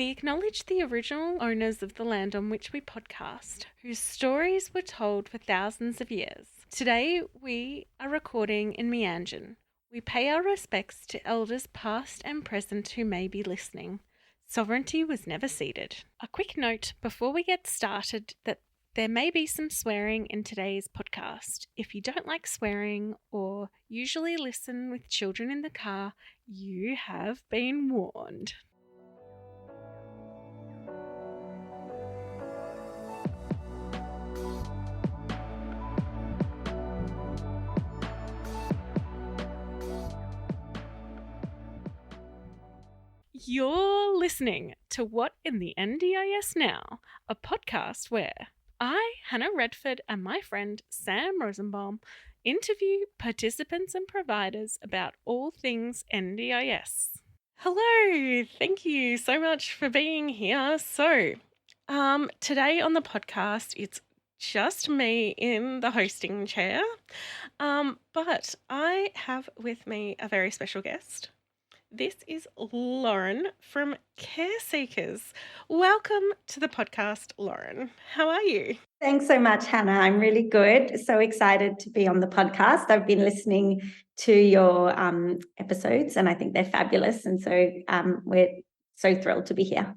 We acknowledge the original owners of the land on which we podcast, whose stories were told for thousands of years. Today, we are recording in Meanjin. We pay our respects to elders past and present who may be listening. Sovereignty was never ceded. A quick note before we get started that there may be some swearing in today's podcast. If you don't like swearing or usually listen with children in the car, you have been warned. You're listening to What in the NDIS Now, a podcast where I, Hannah Redford, and my friend Sam Rosenbaum interview participants and providers about all things NDIS. Hello, thank you so much for being here. So, today on the podcast, it's just me in the hosting chair, but I have with me a very special guest. This is Lauren from Care Seekers. Welcome to the podcast, Lauren. How are you? Thanks so much, Hannah. I'm really good. So excited to be on the podcast. I've been listening to your episodes and I think they're fabulous. And so we're so thrilled to be here.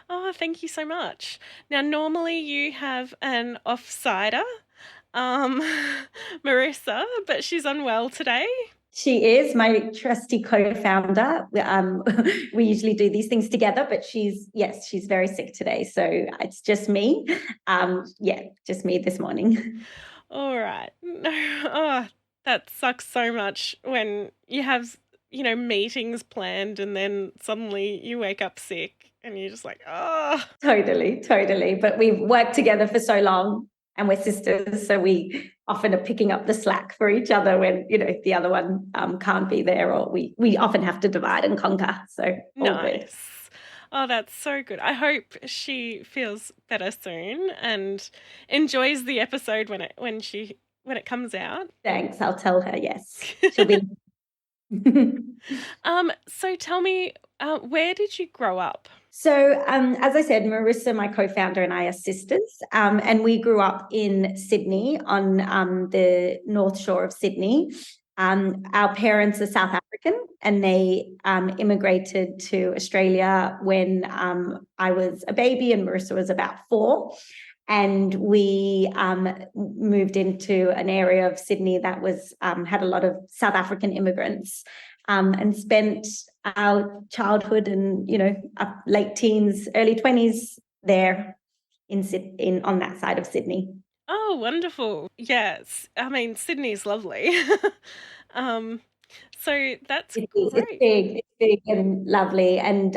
Oh, thank you so much. Now, normally you have an offsider, Marissa, but she's unwell today. She is my trusty co-founder. We usually do these things together, but she's very sick today. So it's just me. Just me this morning. All right. Oh, that sucks so much when you have, meetings planned and then suddenly you wake up sick and you're just like, oh. Totally. But we've worked together for so long. And we're sisters, so we often are picking up the slack for each other when, the other one can't be there, or we often have to divide and conquer. So nice. Good. Oh, that's so good. I hope she feels better soon and enjoys the episode when it comes out. Thanks. I'll tell her. Yes, she'll be. So tell me, where did you grow up? So, as I said, Marissa, my co-founder, and I are sisters, and we grew up in Sydney on the North Shore of Sydney. Our parents are South African, and they immigrated to Australia when I was a baby and Marissa was about 4. And we moved into an area of Sydney that was had a lot of South African immigrants, and spent our childhood and late teens, early 20s there in on that side of Sydney. Oh, wonderful! Yes, I mean Sydney's lovely. So that's great. It's big and lovely, and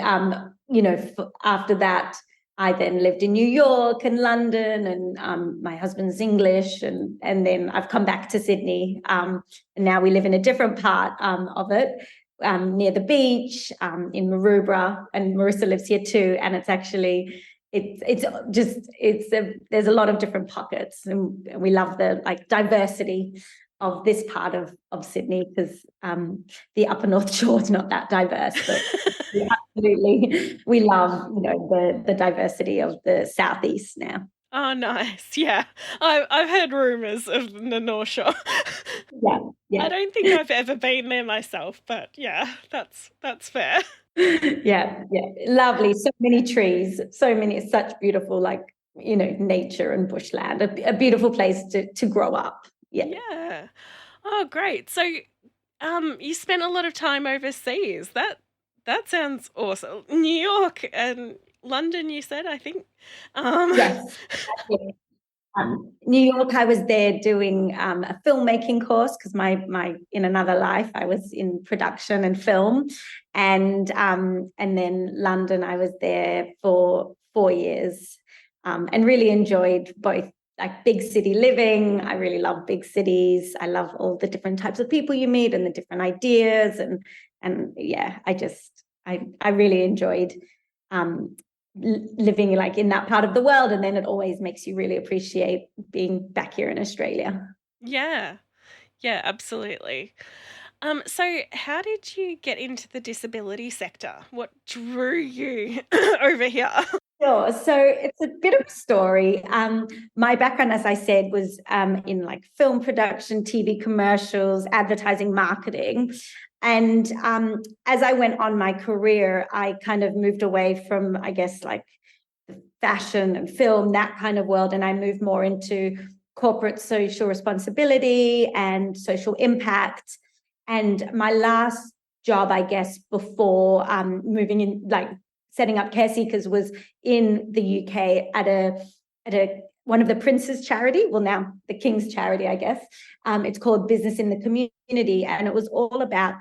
after that, I then lived in New York and London, and my husband's English, and then I've come back to Sydney, and now we live in a different part of it, near the beach, in Maroubra, and Marissa lives here too, and it's actually there's a lot of different pockets, and we love the diversity of this part of Sydney, because the upper North Shore is not that diverse, but we love the diversity of the southeast now. Oh, nice. Yeah, I've heard rumours of the North Shore. Yeah. I don't think I've ever been there myself, but yeah, that's fair. Yeah, lovely. So many trees, such beautiful nature and bushland. A beautiful place to grow up. Yeah. Oh, great. So, you spent a lot of time overseas. That sounds awesome. New York and London, you said, I think. Yes. New York, I was there doing a filmmaking course, because my in another life I was in production and film, and then London, I was there for 4 years, and really enjoyed both big city living. I really love big cities. I love all the different types of people you meet and the different ideas, and yeah, I really enjoyed living in that part of the world, and then it always makes you really appreciate being back here in Australia. Yeah, absolutely. So how did you get into the disability sector? What drew you over here? Sure. So it's a bit of a story. My background, as I said, was in like film production, TV commercials, advertising, marketing. And as I went on my career, I kind of moved away from, I guess, like the fashion and film, that kind of world. And I moved more into corporate social responsibility and social impact. And my last job, I guess, before moving in, like setting up Care Seekers, was in the UK at a one of the Prince's charity, well, now the King's charity, I guess. It's called Business in the Community, and it was all about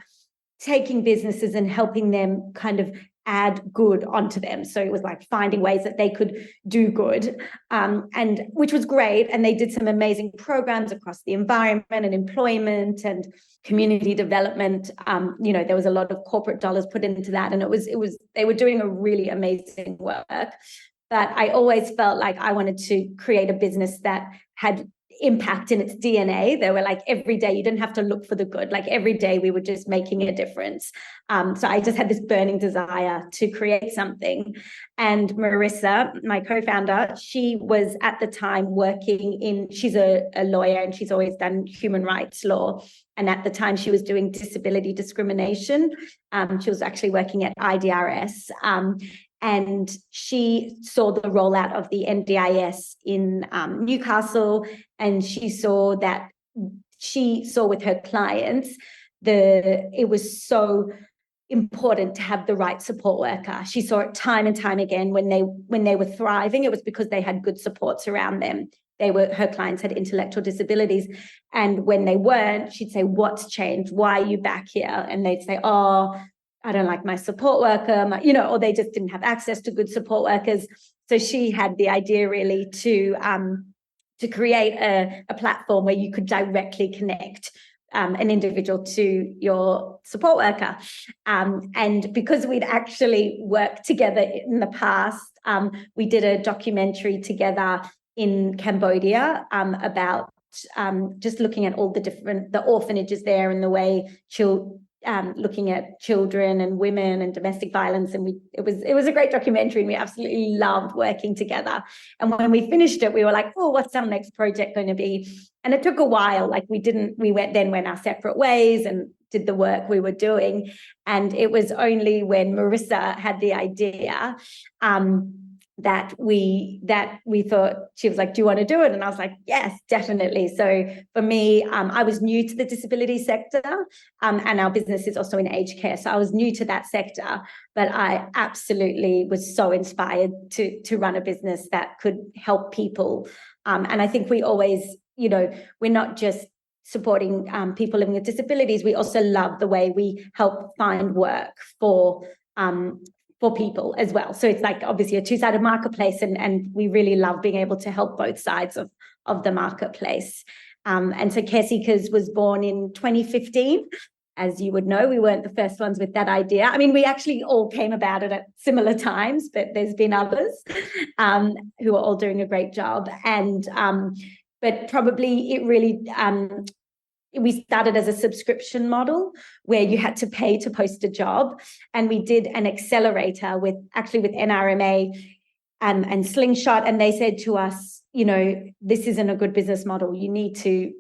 taking businesses and helping them kind of add good onto them. So it was like finding ways that they could do good, and which was great. And they did some amazing programs across the environment and employment and community development. There was a lot of corporate dollars put into that, and it was they were doing a really amazing work. But I always felt like I wanted to create a business that had impact in its DNA. They were like, every day you didn't have to look for the good. Like every day we were just making a difference. So I just had this burning desire to create something. And Marissa, my co-founder, she was at the time she's a lawyer, and she's always done human rights law. And at the time she was doing disability discrimination. She was actually working at IDRS. And she saw the rollout of the NDIS in Newcastle, and she saw with her clients it was so important to have the right support worker. She saw it time and time again when they were thriving. It was because they had good supports around them. Her clients had intellectual disabilities, and when they weren't, she'd say, "What's changed? Why are you back here?" And they'd say, "Oh, I don't like my support worker," or they just didn't have access to good support workers. So she had the idea really to create a platform where you could directly connect an individual to your support worker. And because we'd actually worked together in the past, we did a documentary together in Cambodia about just looking at all the orphanages there and the way looking at children and women and domestic violence. And it was a great documentary, and we absolutely loved working together. And when we finished it, we were like, "Oh, what's our next project going to be?" And it took a while. Like we went our separate ways and did the work we were doing. And it was only when Marissa had the idea that we thought, she was like, "Do you want to do it?" And I was like, "Yes, definitely." So for me, I was new to the disability sector, and our business is also in aged care. So I was new to that sector, but I absolutely was so inspired to run a business that could help people. And I think we always, we're not just supporting people living with disabilities. We also love the way we help find work for people as well. So it's like obviously a two-sided marketplace, and we really love being able to help both sides of the marketplace. And so Care Seekers was born in 2015. As you would know, we weren't the first ones with that idea. I mean, we actually all came about it at similar times, but there's been others who are all doing a great job. And but probably it really we started as a subscription model where you had to pay to post a job. And we did an accelerator with NRMA and Slingshot. And they said to us, this isn't a good business model. You need to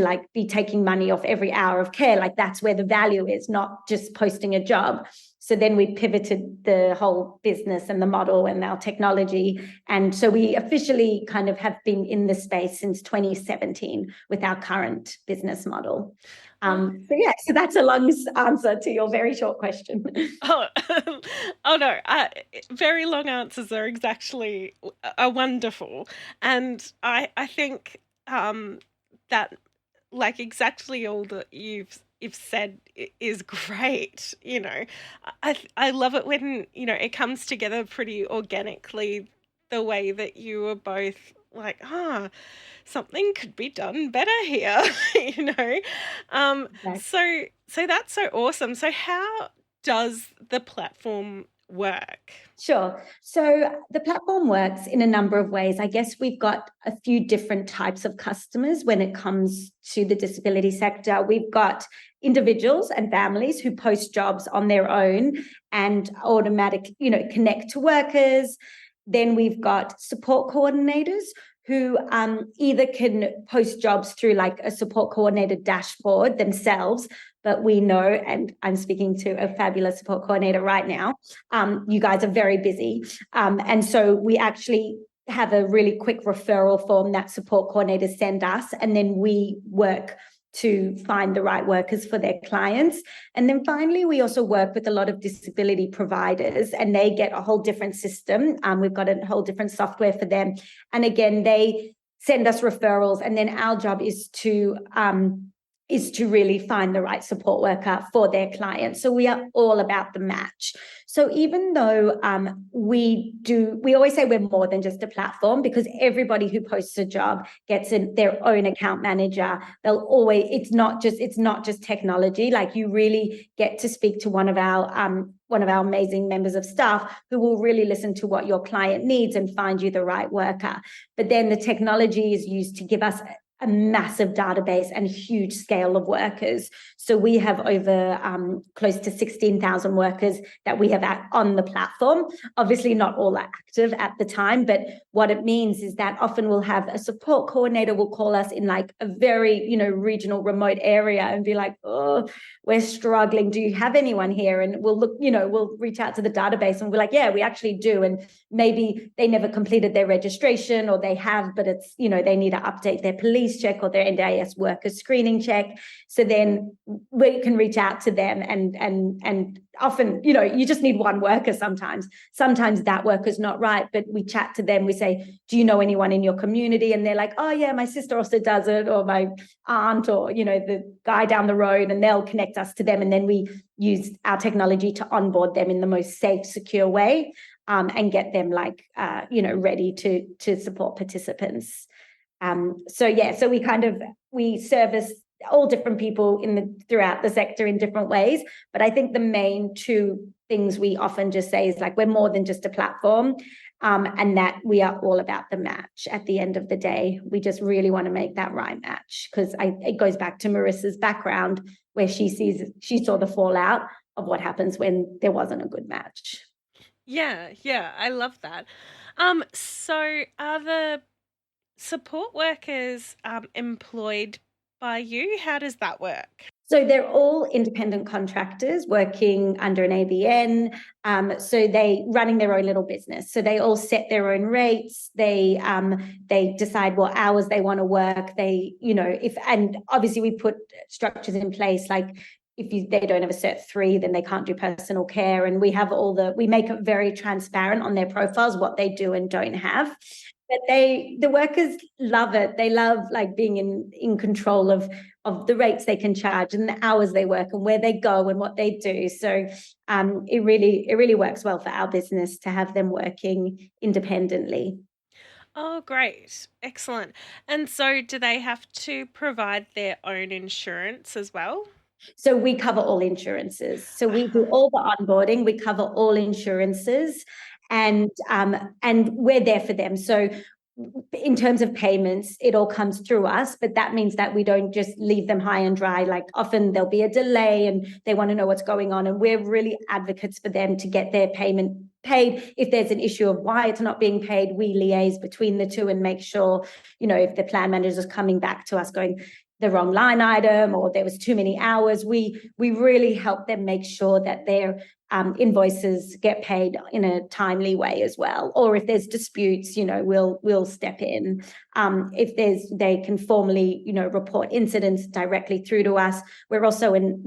like be taking money off every hour of care. Like that's where the value is, not just posting a job. So then we pivoted the whole business and the model and our technology. And so we officially kind of have been in this space since 2017 with our current business model. So that's a long answer to your very short question. Oh, oh no! Very long answers are wonderful, and I think that like exactly all that you've said is great. I love it when it comes together pretty organically. The way that you were both like, something could be done better here, Exactly. So that's so awesome. So how does the platform work? Sure. So the platform works in a number of ways. I guess we've got a few different types of customers when it comes to the disability sector. We've got individuals and families who post jobs on their own and connect to workers. Then we've got support coordinators who either can post jobs through like a support coordinator dashboard themselves, but we know, and I'm speaking to a fabulous support coordinator right now, you guys are very busy. And so we actually have a really quick referral form that support coordinators send us, and then we work to find the right workers for their clients. And then finally, we also work with a lot of disability providers, and they get a whole different system. We've got a whole different software for them. And again, they send us referrals, and then our job is to really find the right support worker for their clients. So we are all about the match. So even though we always say we're more than just a platform, because everybody who posts a job gets their own account manager. It's not just technology. Like, you really get to speak to one of our amazing members of staff who will really listen to what your client needs and find you the right worker. But then the technology is used to give us a massive database and huge scale of workers. So we have over close to 16,000 workers that we have on the platform. Obviously, not all are active at the time, but what it means is that often we'll have a support coordinator will call us in like a very, regional remote area and be like, oh, we're struggling. Do you have anyone here? And we'll look, we'll reach out to the database and we're like, yeah, we actually do. And maybe they never completed their registration, or they have, but it's, they need to update their police check or their NDIS worker screening check. So then we can reach out to them, and often, you just need one worker sometimes. Sometimes that worker's not right, but we chat to them. We say, do you know anyone in your community? And they're like, oh yeah, my sister also does it, or my aunt, or, the guy down the road, and they'll connect us to them. And then we use our technology to onboard them in the most safe, secure way, and get them ready to support participants. So we service all different people throughout the sector in different ways. But I think the main two things we often just say is like, we're more than just a platform, and that we are all about the match. At the end of the day, we just really want to make that right match, because it goes back to Marissa's background, where she saw the fallout of what happens when there wasn't a good match. Yeah, I love that. So are the support workers employed by you? How does that work? So they're all independent contractors working under an ABN. So they running their own little business. So they all set their own rates. They decide what hours they want to work. And obviously we put structures in place, like if they don't have a Cert 3, then they can't do personal care. And we make it very transparent on their profiles what they do and don't have. But the workers love it. They love being in control of the rates they can charge and the hours they work and where they go and what they do. So it really works well for our business to have them working independently. Oh, great. Excellent. And so do they have to provide their own insurance as well? So we cover all insurances. So we do all the onboarding. We cover all insurances, and we're there for them. So in terms of payments, it all comes through us, but that means that we don't just leave them high and dry. Like, often there'll be a delay and they want to know what's going on, and we're really advocates for them to get their payment paid. If there's an issue of why it's not being paid, we liaise between the two and make sure, if the plan manager is coming back to us going, the wrong line item, or there was too many hours, we really help them make sure that their invoices get paid in a timely way as well. Or if there's disputes, we'll step in. If they can formally, report incidents directly through to us. We're also an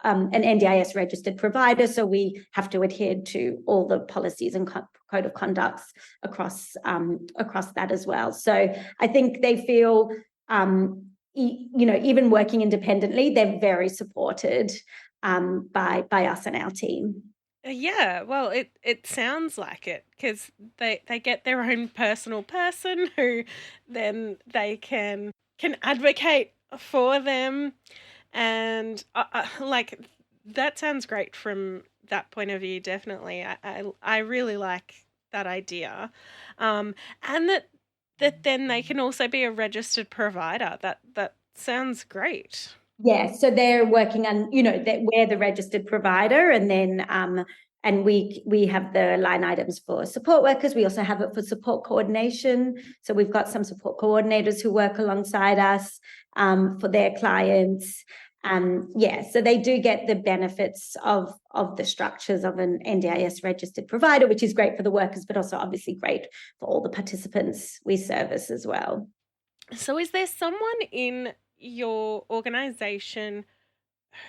NDIS registered provider, so we have to adhere to all the policies and code of conducts across that as well. So I think they feel, even working independently, they're very supported by us and our team. Yeah, well, it sounds like it, because they get their own personal person who then they can advocate for them, and that sounds great from that point of view, definitely. I really like that idea. And that then they can also be a registered provider. That sounds great. Yeah, so they're working on, that we're the registered provider, and then and we have the line items for support workers. We also have it for support coordination. So we've got some support coordinators who work alongside us for their clients. Yeah, so they do get the benefits of the structures of an NDIS registered provider, which is great for the workers, but also obviously great for all the participants we service as well. So is there someone in your organization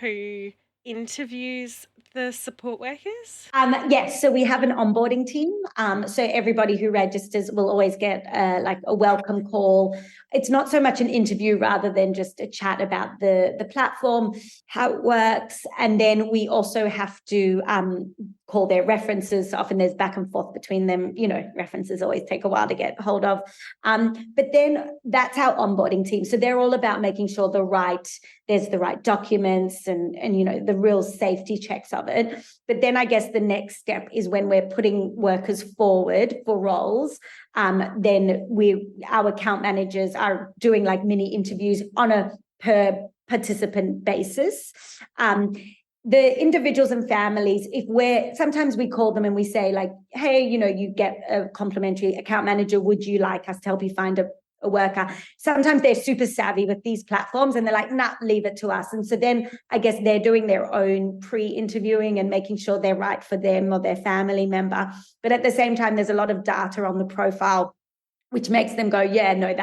who interviews the support workers? Yes, so we have an onboarding team. So everybody who registers will always get like a welcome call. It's not so much an interview rather than just a chat about the platform, how it works. And then we also have to call their references. Often there's back and forth between them. References always take a while to get hold of. But then that's our onboarding team. So they're all about making sure there's the right documents and the real safety checks of it. But then I guess the next step is when we're putting workers forward for roles, then our account managers are doing like mini interviews on a per participant basis. The individuals and families, sometimes we call them and we say like, hey, you get a complimentary account manager. Would you like us to help you find a worker? Sometimes they're super savvy with these platforms and they're like, nah, leave it to us. And so then I guess they're doing their own pre-interviewing and making sure they're right for them or their family member. But at the same time, there's a lot of data on the profile which makes them go, yeah, no,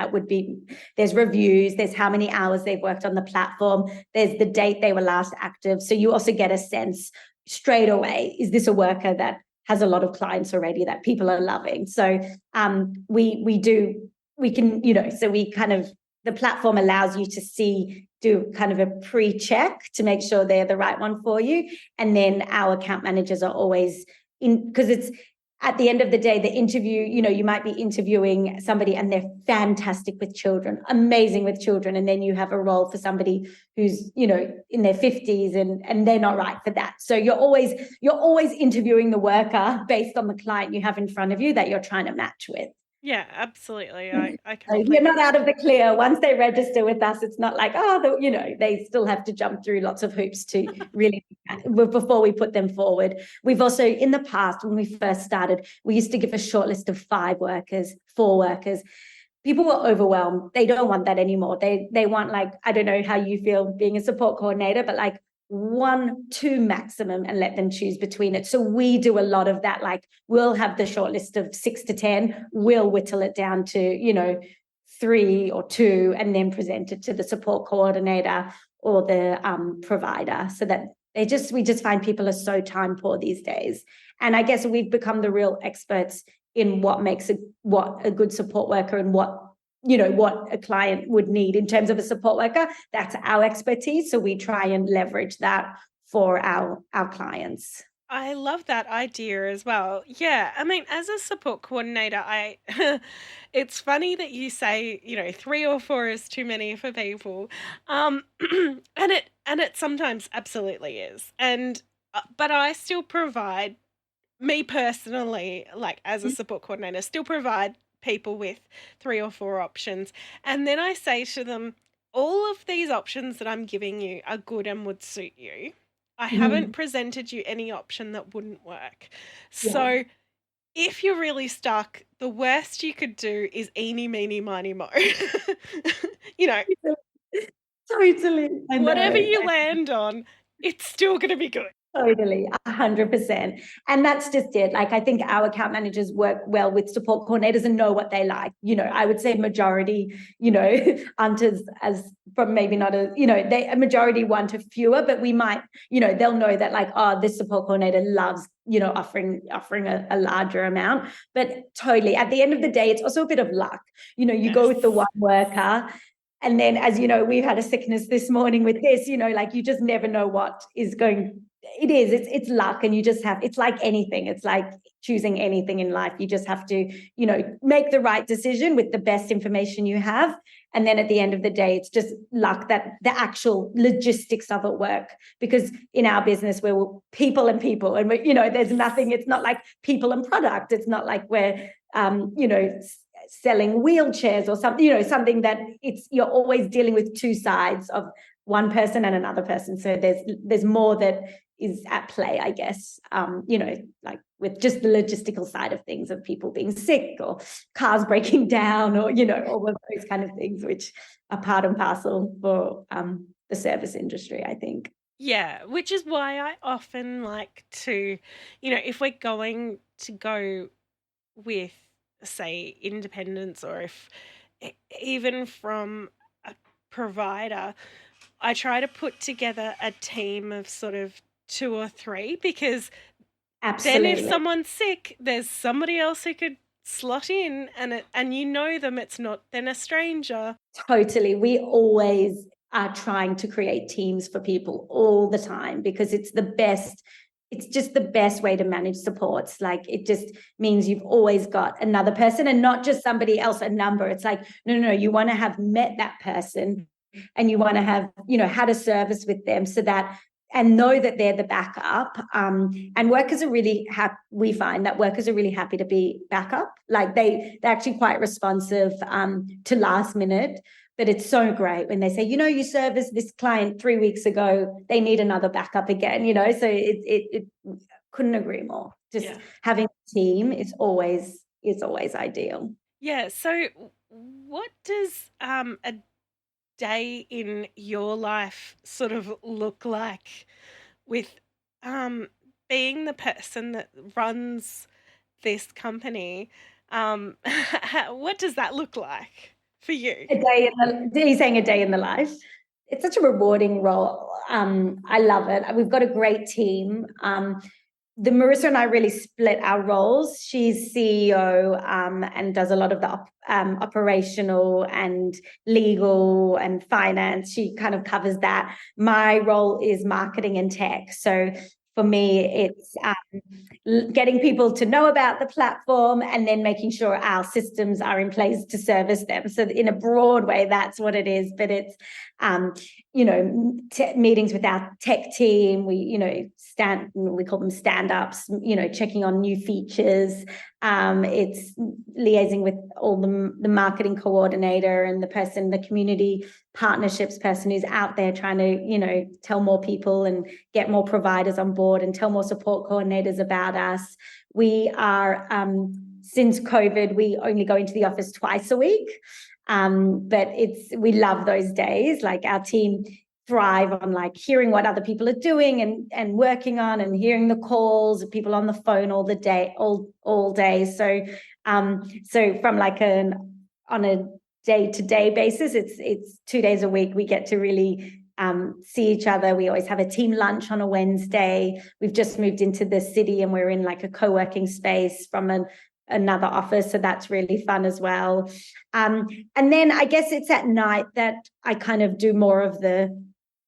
there's reviews, there's how many hours they've worked on the platform, there's the date they were last active. So you also get a sense straight away, is this a worker that has a lot of clients already that people are loving? So the platform allows you to do kind of a pre-check to make sure they're the right one for you. And then our account managers are always because it's, at the end of the day, the interview, you might be interviewing somebody and they're fantastic with children, amazing with children. And then you have a role for somebody who's, in their 50s and they're not right for that. So you're always interviewing the worker based on the client you have in front of you that you're trying to match with. Yeah, absolutely. I You're not out of the clear. Once they register with us, it's not like, they still have to jump through lots of hoops to really, before we put them forward. We've also, in the past, when we first started, we used to give a short list of 4 workers. People were overwhelmed. They don't want that anymore. They want, like, I don't know how you feel being a support coordinator, but like 1, 2 maximum, and let them choose between it. So we do a lot of that. Like, we'll have the short list of 6 to 10. We'll whittle it down to, 3 or 2, and then present it to the support coordinator or the provider, so that we just find people are so time poor these days. And I guess we've become the real experts in what makes what a good support worker and what a client would need in terms of a support worker. That's our expertise. So we try and leverage that for our clients. I love that idea as well. Yeah, I mean, as a support coordinator, it's funny that you say, 3 or 4 is too many for people. And it sometimes absolutely is. And but I still provide, me personally, like as a support coordinator, still provide people with 3 or 4 options. And then I say to them, all of these options that I'm giving you are good and would suit you. I haven't presented you any option that wouldn't work. Yeah. So if you're really stuck, the worst you could do is eeny, meeny, miny, mo. Totally. Whatever you land on, it's still going to be good. Totally, 100%. And that's just it. Like, I think our account managers work well with support coordinators and know what they like. I would say majority, aren't as from maybe not a, a majority want a fewer, but we might, they'll know that like, oh, this support coordinator loves, offering a larger amount. But totally, at the end of the day, it's also a bit of luck. You go with the one worker. And then, as you know, we've had a sickness this morning with this, like, you just never know what is going it is. It's luck, and you just have. It's like anything. It's like choosing anything in life. You just have to, make the right decision with the best information you have, and then at the end of the day, it's just luck that the actual logistics of it work. Because in our business, we're people and people, and there's nothing. It's not like people and product. It's not like we're, selling wheelchairs or something. Something that you're always dealing with two sides of one person and another person. So there's more that is at play, I guess, like with just the logistical side of things, of people being sick or cars breaking down, or, all of those kind of things, which are part and parcel for the service industry, I think. Yeah, which is why I often like to, if we're going to go with, say, independence, or if even from a provider, I try to put together a team of sort of 2 or 3, because Absolutely. then if someone's sick, there's somebody else who could slot in, and them, it's not then a stranger. Totally. We always are trying to create teams for people all the time, because it's just the best way to manage supports. Like, it just means you've always got another person, and not just somebody else, a number. It's like, no, you want to have met that person, and you want to have, had a service with them, so that, and know that they're the backup. And workers are really happy. We find that workers are really happy to be backup. Like, they're actually quite responsive to last minute. But it's so great when they say, you serviced this client 3 weeks ago, they need another backup again, so it couldn't agree more. Just having a team is always ideal. Yeah. So what does a day in your life sort of look like, with being the person that runs this company? What does that look like for you? Are you saying a day in the life? It's such a rewarding role. I love it. We've got a great team. The Marissa and I really split our roles. She's CEO and does a lot of the operational and legal and finance. She kind of covers that. My role is marketing and tech. So for me, it's getting people to know about the platform, and then making sure our systems are in place to service them. So in a broad way, that's what it is. But it's, meetings with our tech team. We call them stand-ups, checking on new features. It's liaising with all the marketing coordinator and the community partnerships person who's out there trying to, tell more people and get more providers on board, and tell more support coordinators about us. We are, since COVID, we only go into the office twice a week. But we love those days. Like, our team thrive on like hearing what other people are doing and working on, and hearing the calls of people on the phone all day. So from like on a day-to-day basis, it's 2 days a week we get to really see each other. We always have a team lunch on a Wednesday. We've just moved into the city, and we're in like a co-working space from another office, so that's really fun as well. And then I guess it's at night that I kind of do more of the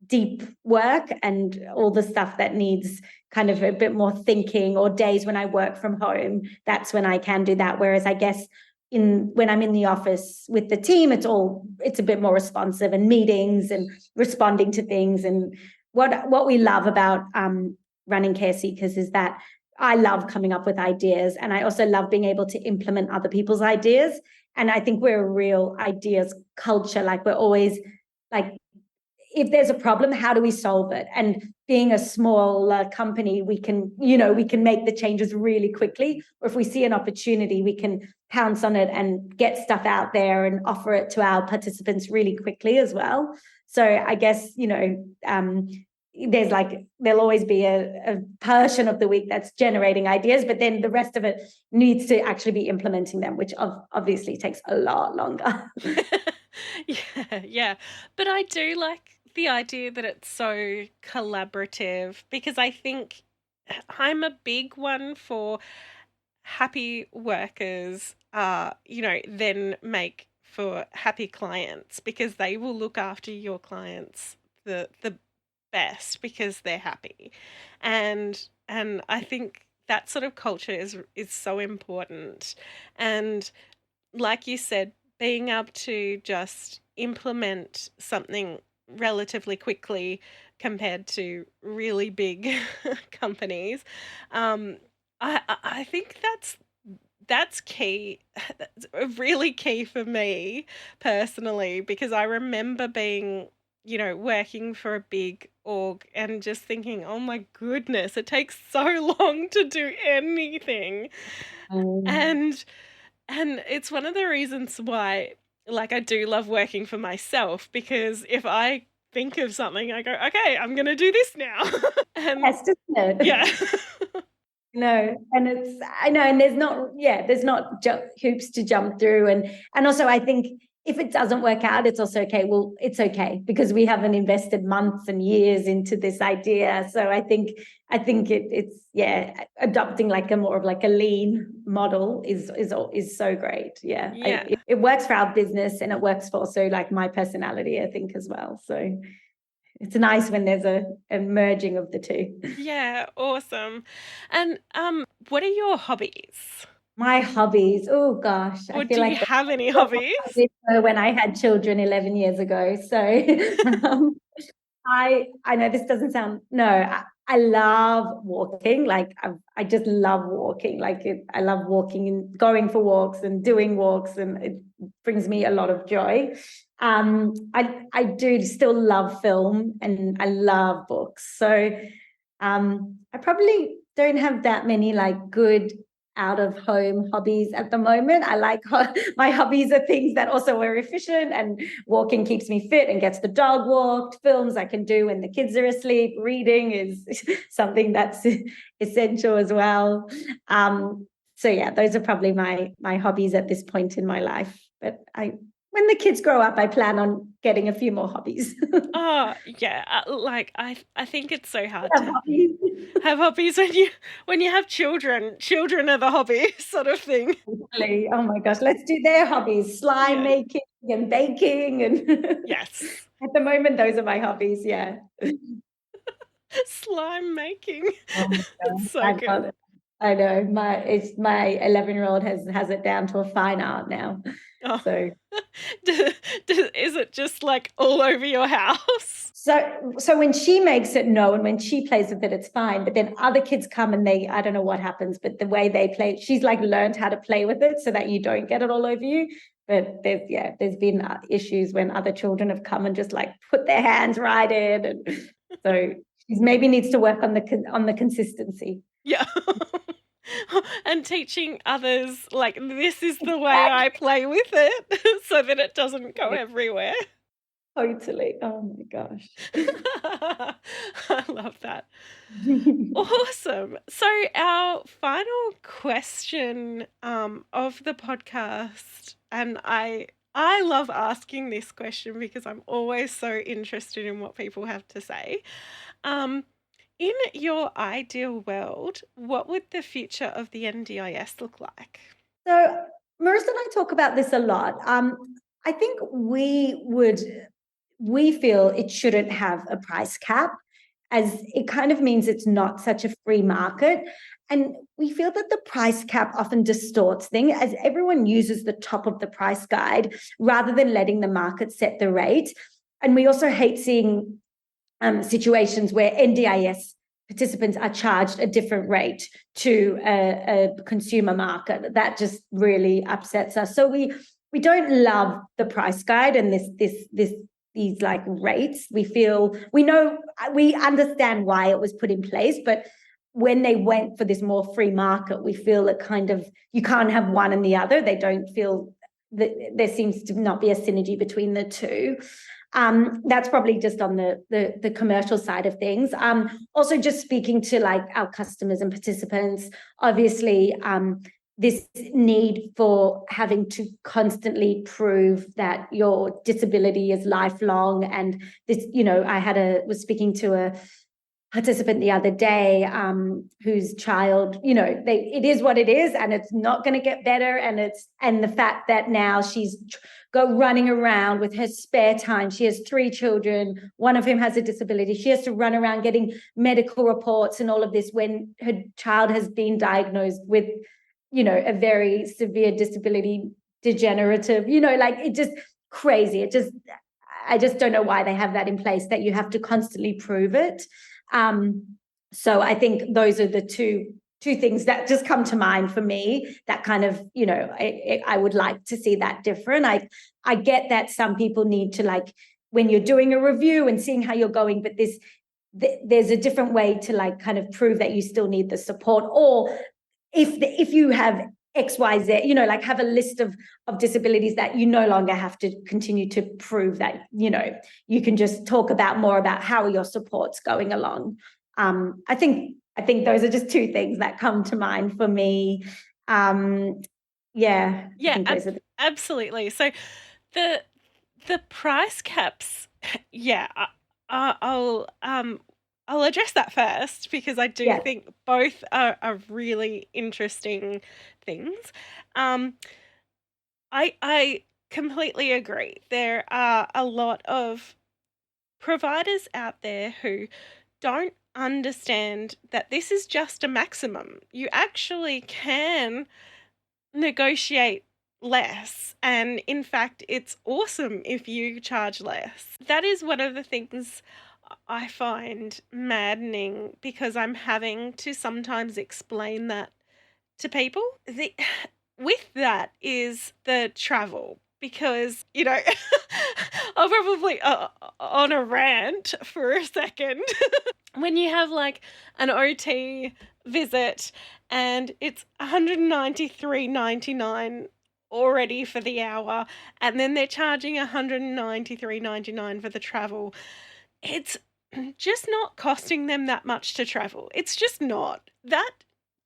deep work and all the stuff that needs kind of a bit more thinking, or days when I work from home, that's when I can do that. Whereas I guess when I'm in the office with the team, it's a bit more responsive, and meetings and responding to things. And what we love about running Care Seekers is that I love coming up with ideas, and I also love being able to implement other people's ideas. And I think we're a real ideas culture. Like, we're always like, if there's a problem, how do we solve it? And being a small company, we can make the changes really quickly. Or if we see an opportunity, we can pounce on it and get stuff out there and offer it to our participants really quickly as well. So I guess, there'll always be a portion of the week that's generating ideas, but then the rest of it needs to actually be implementing them, which obviously takes a lot longer. Yeah. But I do like the idea that it's so collaborative, because I think I'm a big one for happy workers, then make for happy clients, because they will look after your clients the best because they're happy. And I think that sort of culture is so important. And like you said, being able to just implement something relatively quickly compared to really big companies, I think that's key. That's really key for me personally, because I remember being, working for a big org and just thinking, oh my goodness, it takes so long to do anything. And it's one of the reasons why, like, I do love working for myself, because if I think of something, I go, okay, I'm going to do this now. And Yes, isn't it? yeah. No, and I know, and there's not hoops to jump through, and also I think if it doesn't work out, it's also okay. Well, it's okay because we haven't invested months and years into this idea. So I think it's adopting like a more of like a lean model is so great. Yeah, Yeah. it works for our business and it works for also like my personality, I think, as well. So it's nice when there's a merging of the two. Yeah, awesome. And what are your hobbies? My hobbies. Oh gosh, I Or feel do you like have any hobbies? when I had children 11 years ago. So um, I know this doesn't sound I love walking. Like I just love walking. I love walking and going for walks and doing walks, and it brings me a lot of joy. I do still love film and I love books. So I probably don't have that many like good out of home hobbies at the moment. I like my hobbies are things that also are efficient, and walking keeps me fit and gets the dog walked. Films I can do when the kids are asleep. Reading is something that's essential as well. So yeah, those are probably my hobbies at this point in my life. But when the kids grow up, I plan on getting a few more hobbies. Oh, yeah. Like I think it's so hard Have to hobbies. have hobbies when you have children. Children are the hobby sort of thing. Totally. Oh my gosh, let's do their hobbies, slime Yeah. making and baking. And Yes. at the moment, those are my hobbies. Yeah. Slime making. Oh my It's God. so good. I know my 11-year-old has it down to a fine art now. Oh. So Is it just like all over your house? so when she makes it, no, and when she plays with it, it's fine. But then other kids come and I don't know what happens, but the way they play, she's like learned how to play with it so that you don't get it all over you. But there's been issues when other children have come and just like put their hands right in, and so she maybe needs to work on the consistency. Yeah. And teaching others, like, this is the way I play with it so that it doesn't go everywhere. Totally. Oh my gosh. I love that. Awesome. So our final question of the podcast, and I love asking this question because I'm always so interested in what people have to say. In your ideal world, what would the future of the NDIS look like? So Marissa and I talk about this a lot. I think we feel it shouldn't have a price cap, as it kind of means it's not such a free market. And we feel that the price cap often distorts things, as everyone uses the top of the price guide rather than letting the market set the rate. And we also hate seeing situations where NDIS participants are charged a different rate to a consumer market. That just really upsets us. So we don't love the price guide and these like rates. We understand why it was put in place, but when they went for this more free market, we feel it kind of, you can't have one and the other. They don't feel that there seems to not be a synergy between the two. That's probably just on the commercial side of things. Also, just speaking to like our customers and participants, obviously, this need for having to constantly prove that your disability is lifelong, and this, I was speaking to participant the other day whose child, it is what it is, and it's not going to get better. And the fact that now she's running around with her spare time. She has 3 children. One of whom has a disability. She has to run around getting medical reports and all of this when her child has been diagnosed with, a very severe disability, degenerative, it just crazy. I just don't know why they have that in place, that you have to constantly prove it. So I think those are the two things that just come to mind for me, that kind of, I would like to see that different. I get that some people need to, like, when you're doing a review and seeing how you're going, but there's a different way to, like, kind of prove that you still need the support. Or if you have XYZ, like, have a list of disabilities that you no longer have to continue to prove that, you can just talk about more about how your support's going along. I think those are just 2 things that come to mind for me. Yeah, absolutely. So the price caps, yeah, I'll address that first, because I do think both are really interesting things. I completely agree. There are a lot of providers out there who don't understand that this is just a maximum. You actually can negotiate less, and in fact it's awesome if you charge less. That is one of the things I find maddening, because I'm having to sometimes explain that to people. With that is the travel, because, I'll probably on a rant for a second. When you have, like, an OT visit and it's $193.99 already for the hour, and then they're charging $193.99 for the travel, it's just not costing them that much to travel. It's just not. That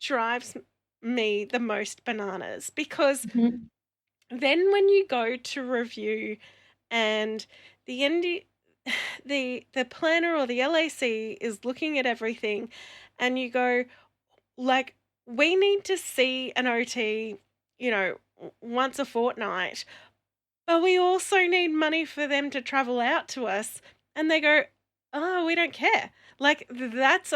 drives me the most bananas, because then when you go to review and the planner or the LAC is looking at everything, and you go, like, we need to see an OT, once a fortnight, but we also need money for them to travel out to us. And they go, oh, we don't care. Like, that's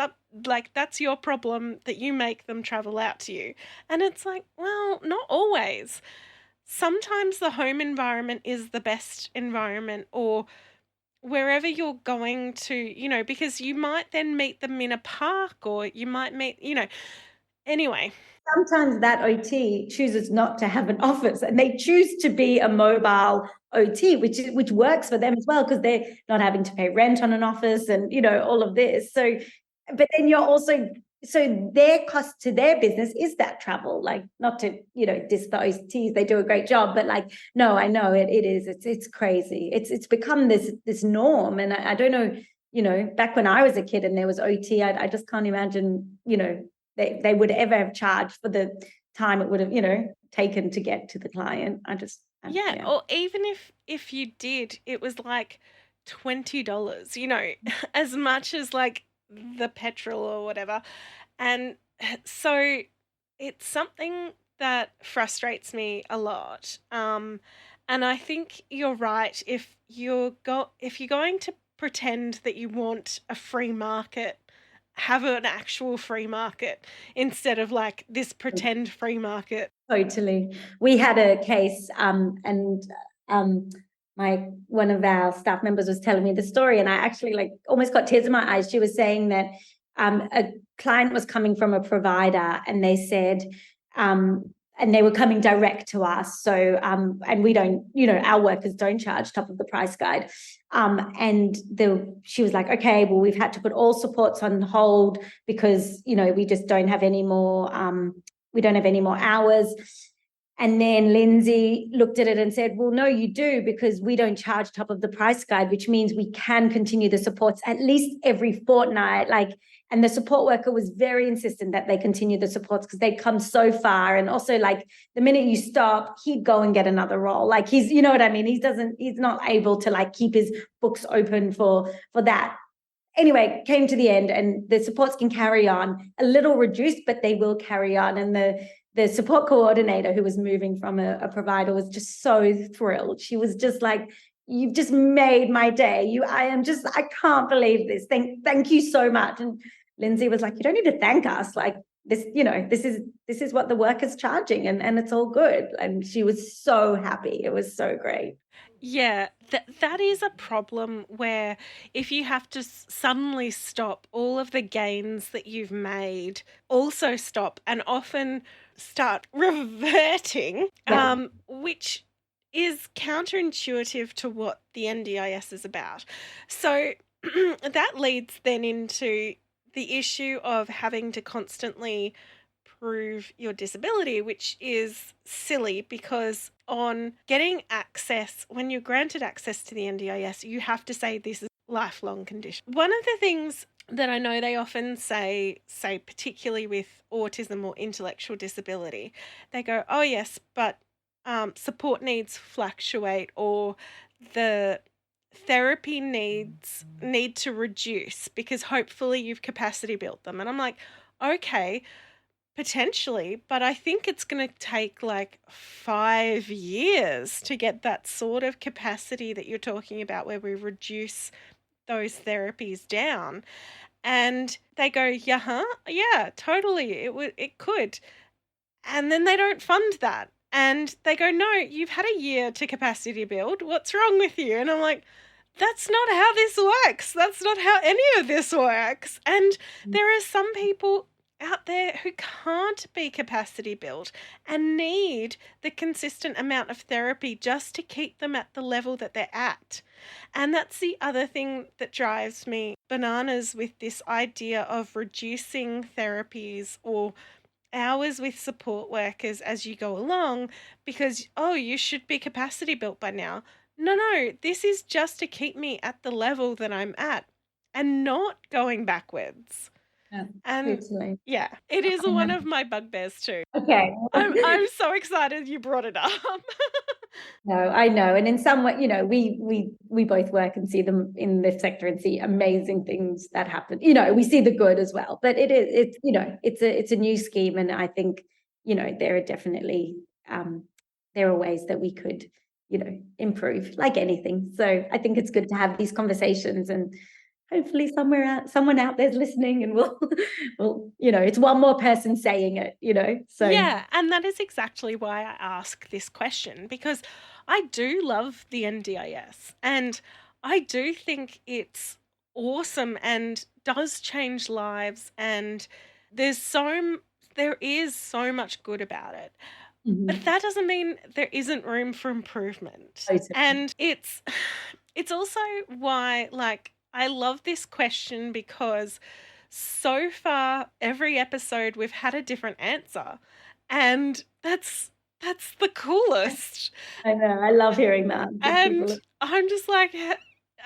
your problem that you make them travel out to you. And it's like, well, not always. Sometimes the home environment is the best environment, or wherever you're going to, because you might then meet them in a park, or you might meet, anyway. Sometimes that OT chooses not to have an office, and they choose to be a mobile OT, which works for them as well, because they're not having to pay rent on an office and, all of this. So, but then you're also, so their cost to their business is that travel. Like, not to, diss the OTs, they do a great job, but, like, no, I know it is. It's crazy. It's become this norm. And I don't know, back when I was a kid and there was OT, I just can't imagine, they would ever have charged for the time it would have, taken to get to the client. Yeah. Or even if you did, it was like $20, as much as, like, the petrol or whatever. And so it's something that frustrates me a lot. And I think you're right. If you're going to pretend that you want a free market, have an actual free market instead of, like, this pretend free market. Totally. We had a case, and one of our staff members was telling me the story, and I actually, like, almost got tears in my eyes. She was saying that a client was coming from a provider, and they said, and they were coming direct to us. So, and we don't, our workers don't charge top of the price guide. And she was like, okay, well, we've had to put all supports on hold because, we just don't have any more, we don't have any more hours. And then Lindsay looked at it and said, well, no, you do, because we don't charge top of the price guide, which means we can continue the supports at least every fortnight. And the support worker was very insistent that they continue the supports because they'd come so far. And also, like, the minute you stop, he'd go and get another role. Like, he's, you know what I mean? He's not able to, like, keep his books open for that. anyway, came to the end, and the supports can carry on a little reduced, but they will carry on. And the support coordinator, who was moving from a provider, was just so thrilled. She was just like, you've just made my day. I can't believe this. Thank you so much. And Lindsay was like, you don't need to thank us. Like, this, this is what the worker's charging, and it's all good. And she was so happy. It was so great. Yeah, that is a problem where if you have to suddenly stop, all of the gains that you've made also stop and often start reverting, which is counterintuitive to what the NDIS is about. So that leads then into the issue of having to constantly prove your disability, which is silly because on getting access, when you're granted access to the NDIS, you have to say this is a lifelong condition. One of the things that I know they often say particularly with autism or intellectual disability, they go, oh yes, but support needs fluctuate, or the therapy needs need to reduce because hopefully you've capacity built them. And I'm like, okay, potentially, but I think it's going to take like 5 years to get that sort of capacity that you're talking about, where we reduce those therapies down. And they go, yeah, totally, it could. And then they don't fund that. And they go, no, you've had a year to capacity build. What's wrong with you? And I'm like, that's not how this works. That's not how any of this works. And there are some people out there who can't be capacity built and need the consistent amount of therapy just to keep them at the level that they're at. And that's the other thing that drives me bananas with this idea of reducing therapies or hours with support workers as you go along because, oh, you should be capacity built by now. No, this is just to keep me at the level that I'm at and not going backwards. Yeah, And totally. yeah, it is one of my bugbears too. Okay. I'm so excited you brought it up. No, I know. And in some way, we both work and see them in this sector and see amazing things that happen. We see the good as well. But it's a new scheme. And I think, there are definitely there are ways that we could, improve, like anything. So I think it's good to have these conversations, and hopefully someone out there's listening, and we'll it's one more person saying it. So yeah, and that is exactly why I ask this question, because I do love the NDIS and I do think it's awesome and does change lives, and there is so much good about it. But that doesn't mean there isn't room for improvement. Totally. And it's also why, like, I love this question, because so far every episode we've had a different answer, and that's the coolest. I know, I love hearing that. And I'm just like,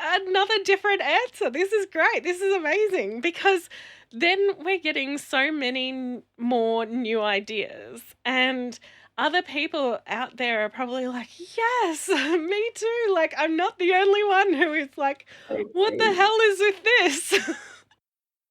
another different answer. This is great. This is amazing, because then we're getting so many more new ideas, and other people out there are probably like, yes, me too. Like, I'm not the only one who is like, what the hell is with this?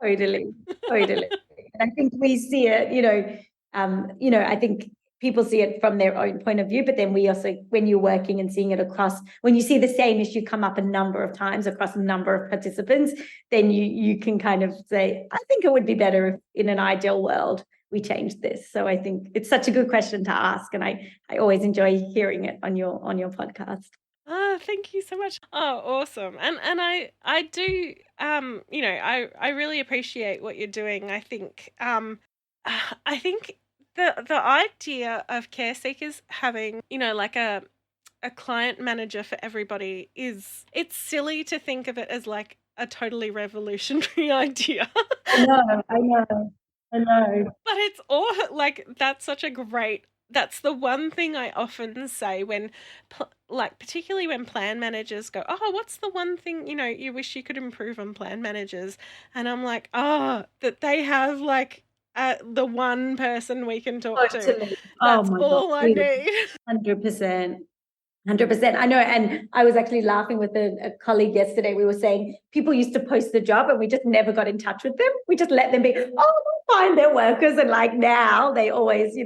Totally. And I think we see it, I think people see it from their own point of view, but then we also, when you're working and seeing it across, when you see the same issue come up a number of times across a number of participants, then you can kind of say, I think it would be better if in an ideal world we changed this. So I think it's such a good question to ask, and I always enjoy hearing it on your podcast. Oh, thank you so much. Oh, awesome. And I do I really appreciate what you're doing. I think the idea of care seekers having, like a client manager for everybody it's silly to think of it as like a totally revolutionary idea. I know. But it's all like, that's the one thing I often say when, particularly when plan managers go, oh, what's the one thing, you wish you could improve on plan managers? And I'm like, oh, that they have like the one person we can talk to. Totally. That's all I need. 100%. 100%. I know. And I was actually laughing with a colleague yesterday. We were saying people used to post the job and we just never got in touch with them. We just let them be, oh, we'll find their workers. And like now they always,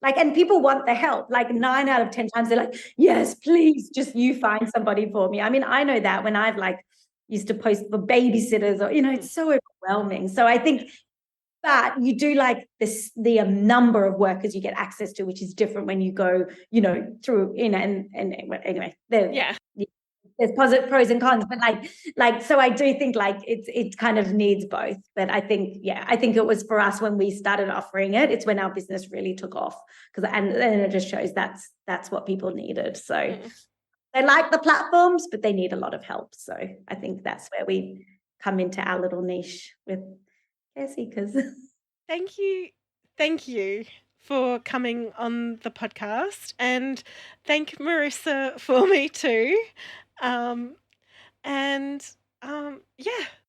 like, and people want the help. Like 9 out of 10 times they're like, yes, please, just you find somebody for me. I mean, I know that when I've like used to post for babysitters or, it's so overwhelming. So I think, but you do like this, the number of workers you get access to, which is different when you go, through and anyway, there's positive pros and cons, but like, so I do think like it kind of needs both. But I think it was for us when we started offering it, it's when our business really took off and then it just shows that's what people needed. So they like the platforms, but they need a lot of help. So I think that's where we come into our little niche with care seekers. Thank you for coming on the podcast, and thank Marissa for me too. Yeah.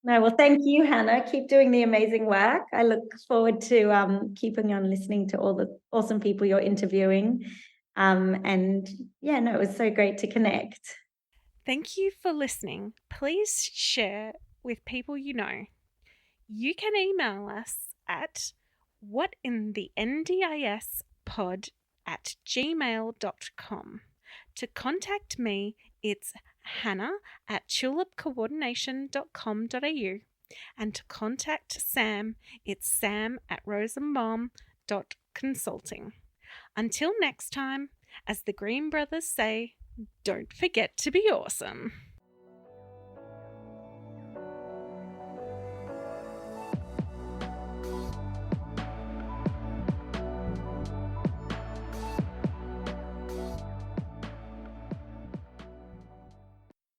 No, well, thank you, Hannah. Keep doing the amazing work. I look forward to keeping on listening to all the awesome people you're interviewing. And yeah, no, it was so great to connect. Thank you for listening. Please share with people you know. You can email us at whatinthendispod@gmail.com. To contact me, it's hannah@tulipcoordination.com.au. And to contact Sam, it's sam@rosenbaum.consulting. Until next time, as the Green Brothers say, don't forget to be awesome.